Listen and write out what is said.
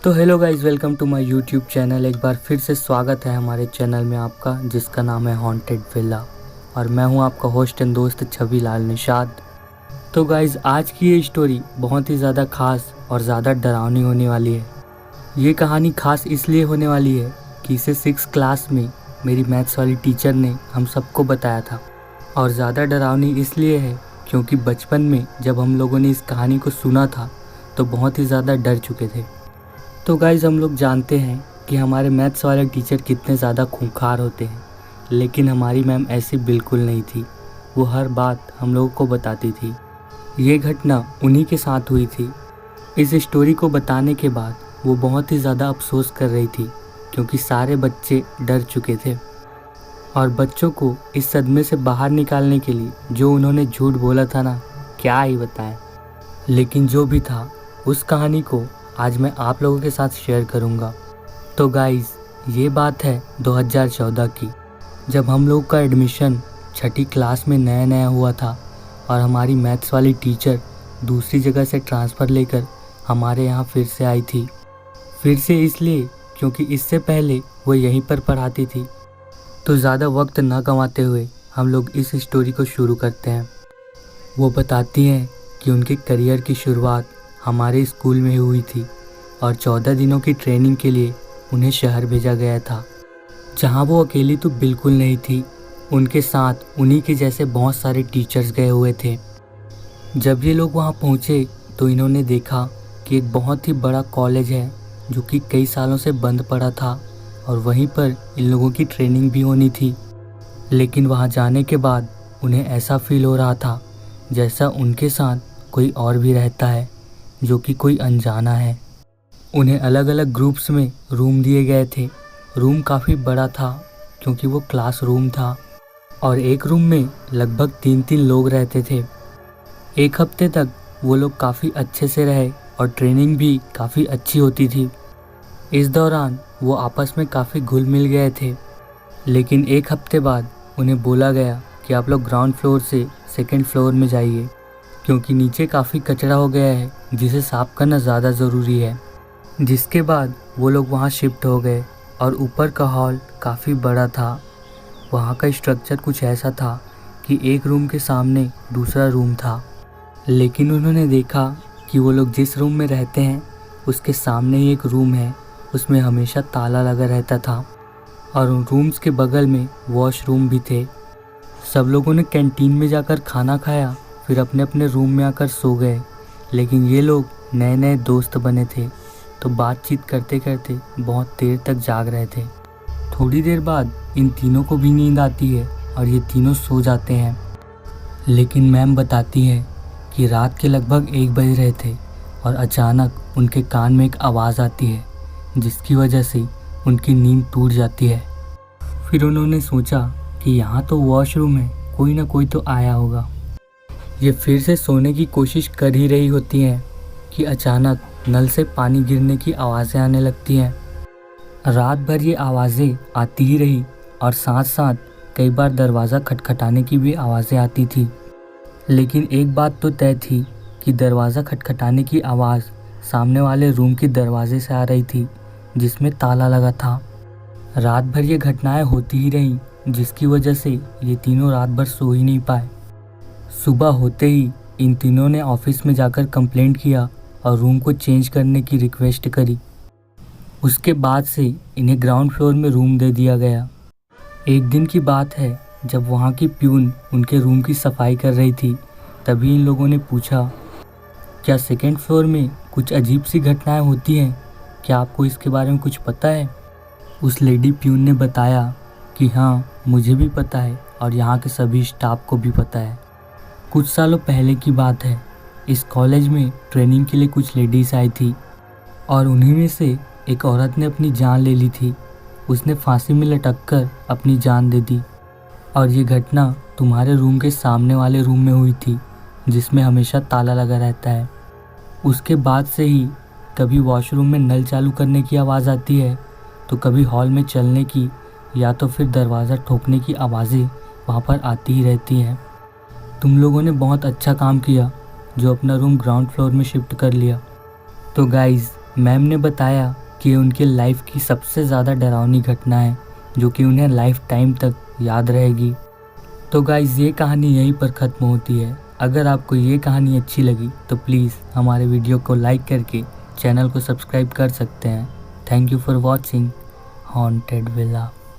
तो hello guys, welcome to my YouTube channel. एक बार फिर से स्वागत है हमारे चैनल में आपका, जिसका नाम है हॉन्टेड विला। और मैं हूं आपका होस्ट एंड दोस्त छवि लाल निषाद। तो गाइस, आज की ये स्टोरी बहुत ही ज़्यादा खास और ज़्यादा डरावनी होने वाली है। ये कहानी खास इसलिए होने वाली है कि इसे 6th क्लास में मेरी मैथ्स वाली टीचर ने हम सबको बताया था। और ज़्यादा डरावनी इसलिए है क्योंकि बचपन में जब हम लोगों ने इस कहानी को सुना था तो बहुत ही ज़्यादा डर चुके थे। तो गाइज़, हम लोग जानते हैं कि हमारे मैथ्स वाले टीचर कितने ज़्यादा खूंखार होते हैं, लेकिन हमारी मैम ऐसी बिल्कुल नहीं थी। वो हर बात हम लोगों को बताती थी। ये घटना उन्हीं के साथ हुई थी। इस स्टोरी को बताने के बाद वो बहुत ही ज़्यादा अफसोस कर रही थी क्योंकि सारे बच्चे डर चुके थे। और बच्चों को इस सदमे से बाहर निकालने के लिए जो उन्होंने झूठ बोला था ना, क्या ही बताएं। लेकिन जो भी था, उस कहानी को आज मैं आप लोगों के साथ शेयर करूंगा। तो गाइज़, ये बात है 2014 की, जब हम लोग का एडमिशन 6ठी क्लास में नया नया हुआ था और हमारी मैथ्स वाली टीचर दूसरी जगह से ट्रांसफ़र लेकर हमारे यहाँ फिर से आई थी। फिर से इसलिए क्योंकि इससे पहले वो यहीं पर पढ़ाती थी। तो ज़्यादा वक्त ना गंवाते हुए हम लोग इस स्टोरी को शुरू करते हैं। वो बताती हैं कि उनके करियर की शुरुआत हमारे स्कूल में हुई थी और 14 दिनों की ट्रेनिंग के लिए उन्हें शहर भेजा गया था, जहां वो अकेली तो बिल्कुल नहीं थी। उनके साथ उन्हीं के जैसे बहुत सारे टीचर्स गए हुए थे। जब ये लोग वहां पहुंचे तो इन्होंने देखा कि एक बहुत ही बड़ा कॉलेज है जो कि कई सालों से बंद पड़ा था और वहीं पर इन लोगों की ट्रेनिंग भी होनी थी। लेकिन वहां जाने के बाद उन्हें ऐसा फील हो रहा था जैसा उनके साथ कोई और भी रहता है, जो कि कोई अनजाना है। उन्हें अलग अलग ग्रुप्स में रूम दिए गए थे। रूम काफ़ी बड़ा था क्योंकि वो क्लास रूम था और एक रूम में लगभग 3-3 लोग रहते थे। एक हफ्ते तक वो लोग काफ़ी अच्छे से रहे और ट्रेनिंग भी काफ़ी अच्छी होती थी। इस दौरान वो आपस में काफ़ी घुल मिल गए थे। लेकिन एक हफ्ते बाद उन्हें बोला गया कि आप लोग ग्राउंड फ्लोर से 2nd फ्लोर में जाइए क्योंकि नीचे काफ़ी कचरा हो गया है जिसे साफ़ करना ज़्यादा ज़रूरी है। जिसके बाद वो लोग वहाँ शिफ्ट हो गए और ऊपर का हॉल काफ़ी बड़ा था। वहाँ का स्ट्रक्चर कुछ ऐसा था कि एक रूम के सामने दूसरा रूम था। लेकिन उन्होंने देखा कि वो लोग जिस रूम में रहते हैं उसके सामने ही एक रूम है, उसमें हमेशा ताला लगा रहता था और उन रूम्स के बगल में वॉशरूम भी थे। सब लोगों ने कैंटीन में जाकर खाना खाया, फिर अपने अपने रूम में आकर सो गए। लेकिन ये लोग नए नए दोस्त बने थे तो बातचीत करते करते बहुत देर तक जाग रहे थे। थोड़ी देर बाद इन तीनों को भी नींद आती है और ये तीनों सो जाते हैं। लेकिन मैम बताती है कि रात के लगभग 1 बज रहे थे और अचानक उनके कान में एक आवाज़ आती है जिसकी वजह से उनकी नींद टूट जाती है। फिर उन्होंने सोचा कि यहाँ तो वॉशरूम है, कोई ना कोई तो आया होगा। ये फिर से सोने की कोशिश कर ही रही होती हैं कि अचानक नल से पानी गिरने की आवाज़ें आने लगती हैं। रात भर ये आवाज़ें आती ही रही और साथ साथ कई बार दरवाज़ा खटखटाने की भी आवाज़ें आती थी। लेकिन एक बात तो तय थी कि दरवाज़ा खटखटाने की आवाज़ सामने वाले रूम के दरवाजे से आ रही थी जिसमें ताला लगा था। रात भर ये घटनाएं होती ही रहीं जिसकी वजह से ये तीनों रात भर सो ही नहीं पाए। सुबह होते ही इन तीनों ने ऑफिस में जाकर कंप्लेंट किया और रूम को चेंज करने की रिक्वेस्ट करी। उसके बाद से इन्हें ग्राउंड फ्लोर में रूम दे दिया गया। एक दिन की बात है, जब वहाँ की प्यून उनके रूम की सफाई कर रही थी, तभी इन लोगों ने पूछा, क्या 2nd फ्लोर में कुछ अजीब सी घटनाएं होती हैं? क्या आपको इसके बारे में कुछ पता है? उस लेडी प्यून ने बताया कि हाँ, मुझे भी पता है और यहाँ के सभी स्टाफ को भी पता है। कुछ सालों पहले की बात है, इस कॉलेज में ट्रेनिंग के लिए कुछ लेडीज़ आई थी और उन्हीं में से एक औरत ने अपनी जान ले ली थी। उसने फांसी में लटक कर अपनी जान दे दी और ये घटना तुम्हारे रूम के सामने वाले रूम में हुई थी जिसमें हमेशा ताला लगा रहता है। उसके बाद से ही कभी वॉशरूम में नल चालू करने की आवाज़ आती है तो कभी हॉल में चलने की या तो फिर दरवाज़ा ठोकने की आवाज़ें वहाँ पर आती ही रहती हैं। तुम लोगों ने बहुत अच्छा काम किया जो अपना रूम ग्राउंड फ्लोर में शिफ्ट कर लिया। तो गाइज़, मैम ने बताया कि उनके लाइफ की सबसे ज़्यादा डरावनी घटना है जो कि उन्हें लाइफ टाइम तक याद रहेगी। तो गाइज़ ये कहानी यहीं पर ख़त्म होती है। अगर आपको ये कहानी अच्छी लगी तो प्लीज़ हमारे वीडियो को लाइक करके चैनल को सब्सक्राइब कर सकते हैं। Thank you for watching haunted villa.